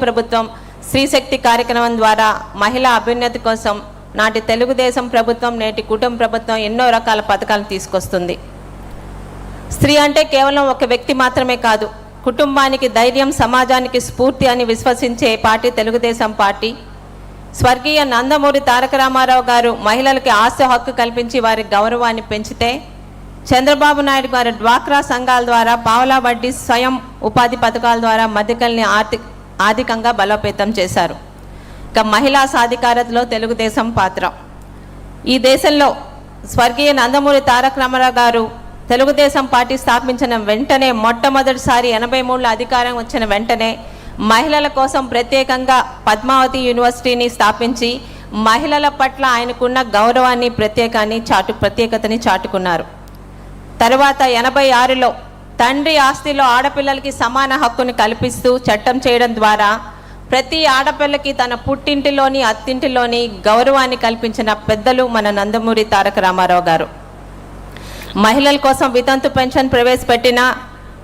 ప్రభుత్వం స్త్రీశక్తి కార్యక్రమం ద్వారా మహిళా అభ్యున్నతి కోసం నాటి తెలుగుదేశం ప్రభుత్వం నేటి కుటుంబ ప్రభుత్వం ఎన్నో రకాల పథకాలు తీసుకొస్తుంది. స్త్రీ అంటే కేవలం ఒక వ్యక్తి మాత్రమే కాదు, కుటుంబానికి ధైర్యం, సమాజానికి స్ఫూర్తి అని విశ్వసించే పార్టీ తెలుగుదేశం పార్టీ. స్వర్గీయ నందమూరి తారక రామారావు గారు మహిళలకి ఆస్తి హక్కు కల్పించి వారి గౌరవాన్ని పెంచితే, చంద్రబాబు నాయుడు గారు డ్వాక్రా సంఘాల ద్వారా పావలా వడ్డీ స్వయం ఉపాధి పథకాల ద్వారా మధ్యకల్ని ఆర్థికంగా బలోపేతం చేశారు. ఇక మహిళా సాధికారతలో తెలుగుదేశం పాత్ర. ఈ దేశంలో స్వర్గీయ నందమూరి తారక రామారావు గారు తెలుగుదేశం పార్టీ స్థాపించిన వెంటనే మొట్టమొదటిసారి 83లో అధికారం వచ్చిన వెంటనే మహిళల కోసం ప్రత్యేకంగా పద్మావతి యూనివర్సిటీని స్థాపించి మహిళల పట్ల ఆయనకున్న గౌరవాన్ని ప్రత్యేకతని చాటుకున్నారు. తర్వాత 86లో తండ్రి ఆస్తిలో ఆడపిల్లలకి సమాన హక్కుని కల్పిస్తూ చట్టం చేయడం ద్వారా ప్రతి ఆడపిల్లకి తన పుట్టింటిలోని అత్తింటిలోని గౌరవాన్ని కల్పించిన పెద్దలు మన నందమూరి తారక రామారావు గారు. మహిళల కోసం వితంతు పెన్షన్ ప్రవేశపెట్టిన,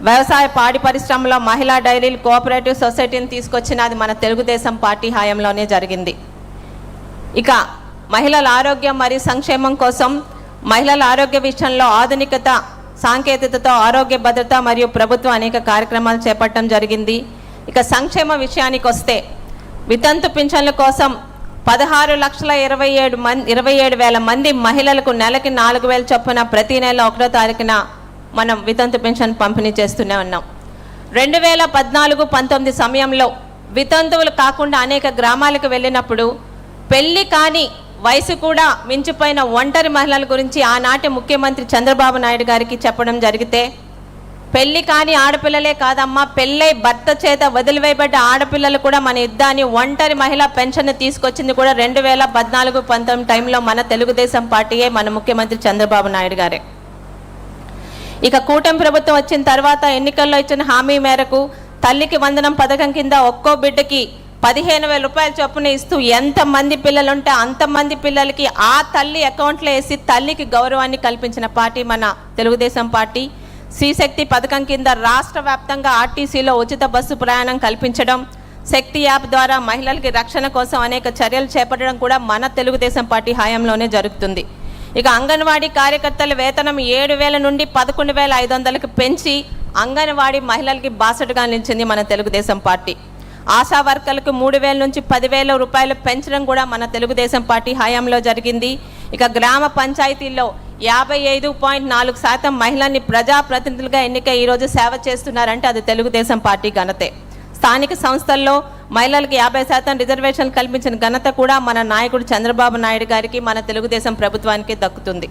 వ్యవసాయ పాడి పరిశ్రమలో మహిళా డైరీలు కోఆపరేటివ్ సొసైటీని తీసుకొచ్చిన అది మన తెలుగుదేశం పార్టీ హయాంలోనే జరిగింది. ఇక మహిళల ఆరోగ్యం మరియు సంక్షేమం కోసం మహిళల ఆరోగ్య విషయంలో ఆధునికత, సాంకేతికతతో ఆరోగ్య భద్రత మరియు ప్రభుత్వం అనేక కార్యక్రమాలు చేపట్టడం జరిగింది. ఇక సంక్షేమ విషయానికి వస్తే వితంతు పింఛన్ల కోసం 16,27,000 మంది మహిళలకు నెలకి 4,000 చొప్పున ప్రతి నెల 1వ తారీఖున మనం వితంతు పెన్షన్ పంపిణీ చేస్తూనే ఉన్నాం. 2014-19 సమయంలో వితంతువులు కాకుండా అనేక గ్రామాలకు వెళ్ళినప్పుడు పెళ్లి కాని వయసు కూడా మించిపోయిన ఒంటరి మహిళల గురించి ఆనాటి ముఖ్యమంత్రి చంద్రబాబు నాయుడు గారికి చెప్పడం జరిగితే, పెళ్లి కాని ఆడపిల్లలే కాదమ్మా, పెళ్ళై భర్త చేత వదిలివేయబడ్డ ఆడపిల్లలు కూడా మన యుద్ధాన్ని ఒంటరి మహిళా పెన్షన్ తీసుకొచ్చింది కూడా 2014-19 టైంలో మన తెలుగుదేశం పార్టీయే, మన ముఖ్యమంత్రి చంద్రబాబు నాయుడు గారే. ఇక కూటమి ప్రభుత్వం వచ్చిన తర్వాత ఎన్నికల్లో ఇచ్చిన హామీ మేరకు తల్లికి వందనం పథకం కింద ఒక్కో బిడ్డకి 15,000 రూపాయల చొప్పున ఇస్తూ ఎంతమంది పిల్లలుంటే అంతమంది పిల్లలకి ఆ తల్లి అకౌంట్లో వేసి తల్లికి గౌరవాన్ని కల్పించిన పార్టీ మన తెలుగుదేశం పార్టీ. శ్రీశక్తి పథకం కింద రాష్ట్ర వ్యాప్తంగా ఆర్టీసీలో ఉచిత బస్సు ప్రయాణం కల్పించడం, శక్తి యాప్ ద్వారా మహిళలకి రక్షణ కోసం అనేక చర్యలు చేపట్టడం కూడా మన తెలుగుదేశం పార్టీ హయాంలోనే జరుగుతుంది. ఇక అంగన్వాడీ కార్యకర్తల వేతనం 7,000 నుండి 11,500కి పెంచి అంగన్వాడీ మహిళలకి బాసటగా నిలిచింది మన తెలుగుదేశం పార్టీ. ఆశా వర్కర్లకు 3,000 నుంచి 10,000 రూపాయలు పెంచడం కూడా మన తెలుగుదేశం పార్టీ హయాంలో జరిగింది. ఇక గ్రామ పంచాయతీల్లో 55.4% మహిళల్ని ప్రజాప్రతినిధులుగా ఎన్నిక ఈరోజు సేవ చేస్తున్నారంటే అది తెలుగుదేశం పార్టీ ఘనతే. స్థానిక సంస్థల్లో మహిళలకు 50% రిజర్వేషన్ కల్పించిన ఘనత కూడా మన నాయకుడు చంద్రబాబు నాయుడు గారికి, మన తెలుగుదేశం ప్రభుత్వానికి దక్కుతుంది.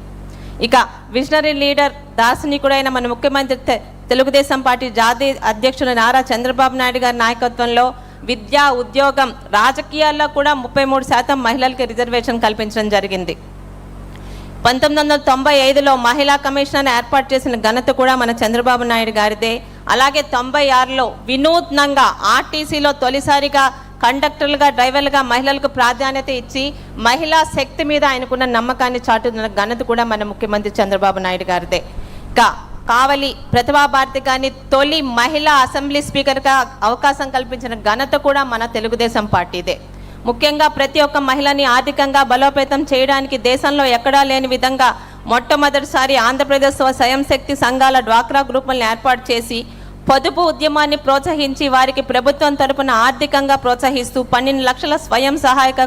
ఇక విజనరీ లీడర్, దార్శనికుడైన మన ముఖ్యమంత్రి తెలుగుదేశం పార్టీ జాతీయ అధ్యక్షుడు నారా చంద్రబాబు నాయుడు గారి నాయకత్వంలో విద్య, ఉద్యోగం, రాజకీయాల్లో కూడా 33% మహిళలకి రిజర్వేషన్ కల్పించడం జరిగింది. 1995లో మహిళా కమిషన్ ఏర్పాటు చేసిన ఘనత కూడా మన చంద్రబాబు నాయుడు గారిదే. అలాగే 96లో వినూత్నంగా ఆర్టీసీలో తొలిసారిగా కండక్టర్లుగా, డ్రైవర్లుగా మహిళలకు ప్రాధాన్యత ఇచ్చి మహిళా శక్తి మీద ఆయనకున్న నమ్మకాన్ని చాటుతున్న ఘనత కూడా మన ముఖ్యమంత్రి చంద్రబాబు నాయుడు గారిదే. కావలి ప్రతిభాభారతి గారిని తొలి మహిళా అసెంబ్లీ స్పీకర్గా అవకాశం కల్పించిన ఘనత కూడా మన తెలుగుదేశం పార్టీదే. ముఖ్యంగా ప్రతి ఒక్క మహిళని ఆర్థికంగా బలోపేతం చేయడానికి దేశంలో ఎక్కడా లేని విధంగా మొట్టమొదటిసారి ఆంధ్రప్రదేశ్ స్వయం శక్తి సంఘాల డ్వాక్రా గ్రూపులను ఏర్పాటు చేసి పొదుపు ఉద్యమాన్ని ప్రోత్సహించి వారికి ప్రభుత్వం తరపున ఆర్థికంగా ప్రోత్సహిస్తూ 12 లక్షల స్వయం సహాయక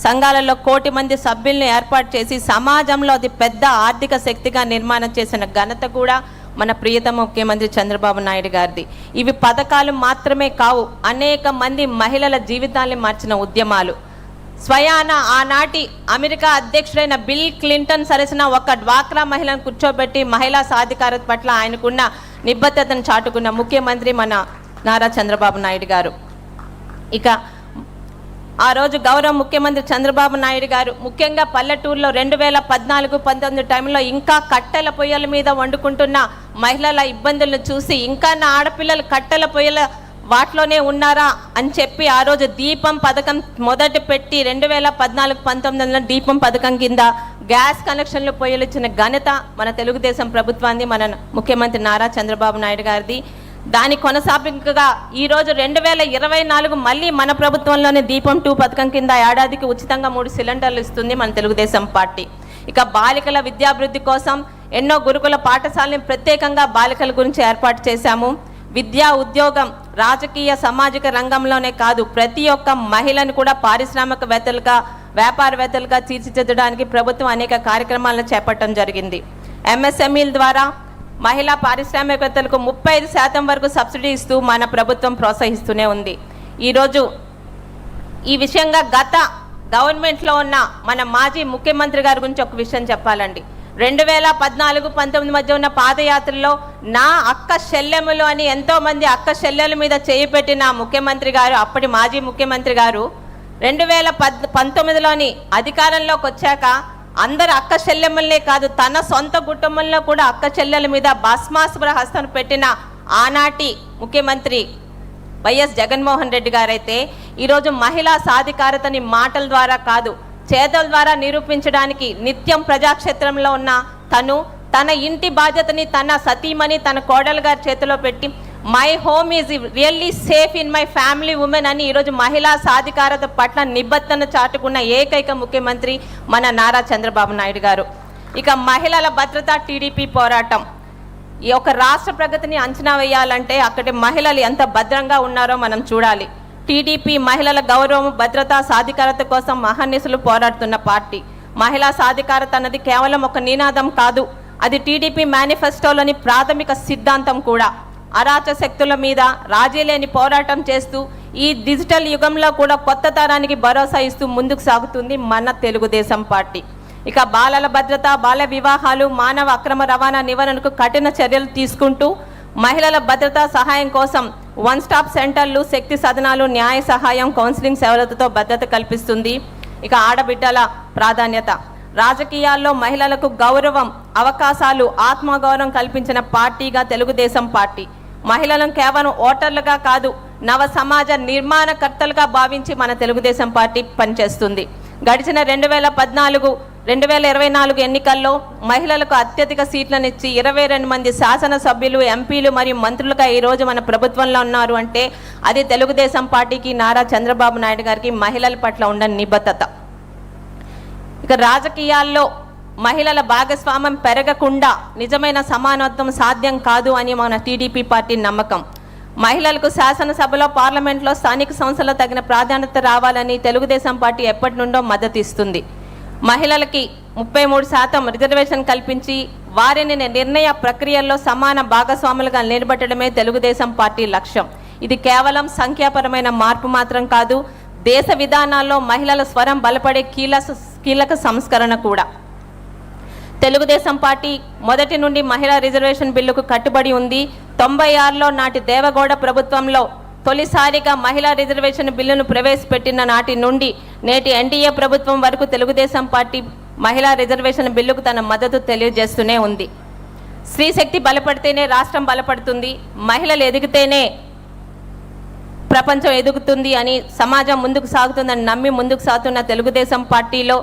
సంఘాలలో 1 కోటి మంది సభ్యులను ఏర్పాటు చేసి సమాజంలో అది పెద్ద ఆర్థిక శక్తిగా నిర్మాణం చేసిన ఘనత కూడా మన ప్రియతమ ముఖ్యమంత్రి చంద్రబాబు నాయుడు గారిది. ఇవి పథకాలు మాత్రమే కావు, అనేక మంది మహిళల జీవితాన్ని మార్చిన ఉద్యమాలు. స్వయాన ఆనాటి అమెరికా అధ్యక్షుడైన బిల్ క్లింటన్ సరసన ఒక డ్వాక్రా మహిళను కూర్చోబెట్టి మహిళా సాధికారత పట్ల ఆయనకున్న నిబద్ధతను చాటుకున్న ముఖ్యమంత్రి మన నారా చంద్రబాబు నాయుడు గారు. ఇక ఆ రోజు గౌరవ ముఖ్యమంత్రి చంద్రబాబు నాయుడు గారు ముఖ్యంగా పల్లెటూరులో 2014-19 టైంలో ఇంకా కట్టెల పొయ్యల మీద వండుకుంటున్న మహిళల ఇబ్బందులను చూసి ఇంకా నా ఆడపిల్లలు కట్టెల పొయ్యల వాటిలోనే ఉన్నారా అని చెప్పి ఆ రోజు దీపం పథకం మొదటి పెట్టి 2014-19లో దీపం పథకం కింద గ్యాస్ కనెక్షన్లు పొయ్యలు ఇచ్చిన ఘనత మన తెలుగుదేశం ప్రభుత్వాన్ని, మన ముఖ్యమంత్రి నారా చంద్రబాబు నాయుడు గారిది. దాని కొనసాగింపుగా ఈరోజు 2024 మళ్ళీ మన ప్రభుత్వంలోనే దీపం 2 పథకం కింద ఏడాదికి ఉచితంగా 3 సిలిండర్లు ఇస్తుంది మన తెలుగుదేశం పార్టీ. ఇక బాలికల విద్యాభివృద్ధి కోసం ఎన్నో గురుకుల పాఠశాలని ప్రత్యేకంగా బాలికల గురించి ఏర్పాటు చేశాము. విద్యా, ఉద్యోగం, రాజకీయ, సామాజిక రంగంలోనే కాదు ప్రతి ఒక్క మహిళను కూడా పారిశ్రామికవేత్తలుగా, వ్యాపారవేత్తలుగా తీర్చిదిద్దడానికి ప్రభుత్వం అనేక కార్యక్రమాలను చేపట్టడం జరిగింది. ఎంఎస్ఎంఈల ద్వారా మహిళా పారిశ్రామికవేత్తలకు 35% వరకు సబ్సిడీ ఇస్తూ మన ప్రభుత్వం ప్రోత్సహిస్తూనే ఉంది. ఈరోజు ఈ విషయంగా గత గవర్నమెంట్లో ఉన్న మన మాజీ ముఖ్యమంత్రి గారి గురించి ఒక విషయం చెప్పాలండి. 2014-19 మధ్య ఉన్న పాదయాత్రలో నా అక్క చెల్లెములు అని ఎంతోమంది అక్క చెల్లెల మీద చేయి పెట్టిన ముఖ్యమంత్రి గారు, అప్పటి మాజీ ముఖ్యమంత్రి గారు 2019లోని అధికారంలోకి వచ్చాక అందరు అక్క చెల్లెమ్మలనే కాదు తన సొంత కుటుంబంలో కూడా అక్క చెల్లెల మీద భస్మాసుర హస్తం పెట్టిన ఆనాటి ముఖ్యమంత్రి వైఎస్ జగన్మోహన్ రెడ్డి గారైతే ఈరోజు మహిళా సాధికారతని మాటల ద్వారా కాదు చేతల ద్వారా నిరూపించడానికి నిత్యం ప్రజాక్షేత్రంలో ఉన్న తన ఇంటి బాధ్యతని తన సతీమణి తన కోడలు గారి చేతిలో పెట్టి my home is really safe in my family women అని ఈరోజు మహిళా సాధికారత పట్ల నిబద్ధన చాటుకున్న ఏకైక ముఖ్యమంత్రి మన నారా చంద్రబాబు నాయుడు గారు. ఇక మహిళల భద్రత, టీడీపీ పోరాటం. ఈ ఒక రాష్ట్ర ప్రగతిని అంచనా వేయాలంటే అక్కడి మహిళలు ఎంత భద్రంగా ఉన్నారో మనం చూడాలి. టీడీపీ మహిళల గౌరవం, భద్రత, సాధికారత కోసం మహర్నిశలు పోరాడుతున్న పార్టీ. మహిళా సాధికారత అన్నది కేవలం ఒక నినాదం కాదు, అది టీడీపీ మేనిఫెస్టోలోని ప్రాథమిక సిద్ధాంతం కూడా. అరాచక శక్తుల మీద రాజీ లేని పోరాటం చేస్తూ ఈ డిజిటల్ యుగంలో కూడా కొత్త తరానికి భరోసా ఇస్తూ ముందుకు సాగుతుంది మన తెలుగుదేశం పార్టీ. ఇక బాలల భద్రత, బాల వివాహాలు, మానవ అక్రమ రవాణా నివారణకు కఠిన చర్యలు తీసుకుంటూ మహిళల భద్రత సహాయం కోసం 1 స్టాప్ సెంటర్లు, శక్తి సదనాలు, న్యాయ సహాయం, కౌన్సిలింగ్ సేవలతో భద్రత కల్పిస్తుంది. ఇక ఆడబిడ్డల ప్రాధాన్యత. రాజకీయాల్లో మహిళలకు గౌరవం, అవకాశాలు, ఆత్మగౌరవం కల్పించిన పార్టీగా తెలుగుదేశం పార్టీ. మహిళలను కేవలం ఓటర్లుగా కాదు నవ సమాజ నిర్మాణకర్తలుగా భావించి మన తెలుగుదేశం పార్టీ పనిచేస్తుంది. గడిచిన 2014-2024 ఎన్నికల్లో మహిళలకు అత్యధిక సీట్లనిచ్చి 22 మంది శాసనసభ్యులు, ఎంపీలు మరియు మంత్రులుగా ఈరోజు మన ప్రభుత్వంలో ఉన్నారు అంటే అది తెలుగుదేశం పార్టీకి, నారా చంద్రబాబు నాయుడు గారికి మహిళల పట్ల ఉన్న నిబద్ధత. ఇక రాజకీయాల్లో మహిళల భాగస్వామ్యం పెరగకుండా నిజమైన సమానత్వం సాధ్యం కాదు అని మన టీడీపీ పార్టీ నమ్మకం. మహిళలకు శాసనసభలో, పార్లమెంట్లో, స్థానిక సంస్థల్లో తగిన ప్రాధాన్యత రావాలని తెలుగుదేశం పార్టీ ఎప్పటి నుండో మద్దతు ఇస్తుంది. మహిళలకి 33% రిజర్వేషన్ కల్పించి వారిని నిర్ణయ ప్రక్రియల్లో సమాన భాగస్వాములుగా నిలబెట్టడమే తెలుగుదేశం పార్టీ లక్ష్యం. ఇది కేవలం సంఖ్యాపరమైన మార్పు మాత్రం కాదు, దేశ విధానాల్లో మహిళల స్వరం బలపడే కీలక సంస్కరణ కూడా. తెలుగుదేశం పార్టీ మొదటి నుండి మహిళా రిజర్వేషన్ బిల్లుకు కట్టుబడి ఉంది. 96లో నాటి దేవగౌడ ప్రభుత్వంలో తొలిసారిగా మహిళా రిజర్వేషన్ బిల్లును ప్రవేశపెట్టిన నాటి నుండి నేటి ఎన్డీఏ ప్రభుత్వం వరకు తెలుగుదేశం పార్టీ మహిళా రిజర్వేషన్ బిల్లుకు తన మద్దతు తెలియజేస్తూనే ఉంది. స్త్రీశక్తి బలపడితేనే రాష్ట్రం బలపడుతుంది, మహిళలు ఎదిగితేనే ప్రపంచం ఎదుగుతుంది అని, సమాజం ముందుకు సాగుతుందని నమ్మి ముందుకు సాగుతున్న తెలుగుదేశం పార్టీలో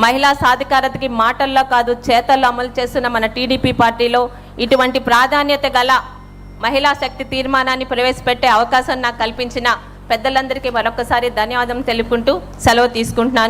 మహిళా సాధికారతకి మాటల్లో కాదు చేతల్లో అమలు చేస్తున్న మన టీడీపీ పార్టీలో ఇటువంటి ప్రాధాన్యత గల మహిళా శక్తి తీర్మానాన్ని ప్రవేశపెట్టే అవకాశం నాకు కల్పించిన పెద్దలందరికీ మరొకసారి ధన్యవాదం తెలుపుకుంటూ సెలవు తీసుకుంటున్నాను.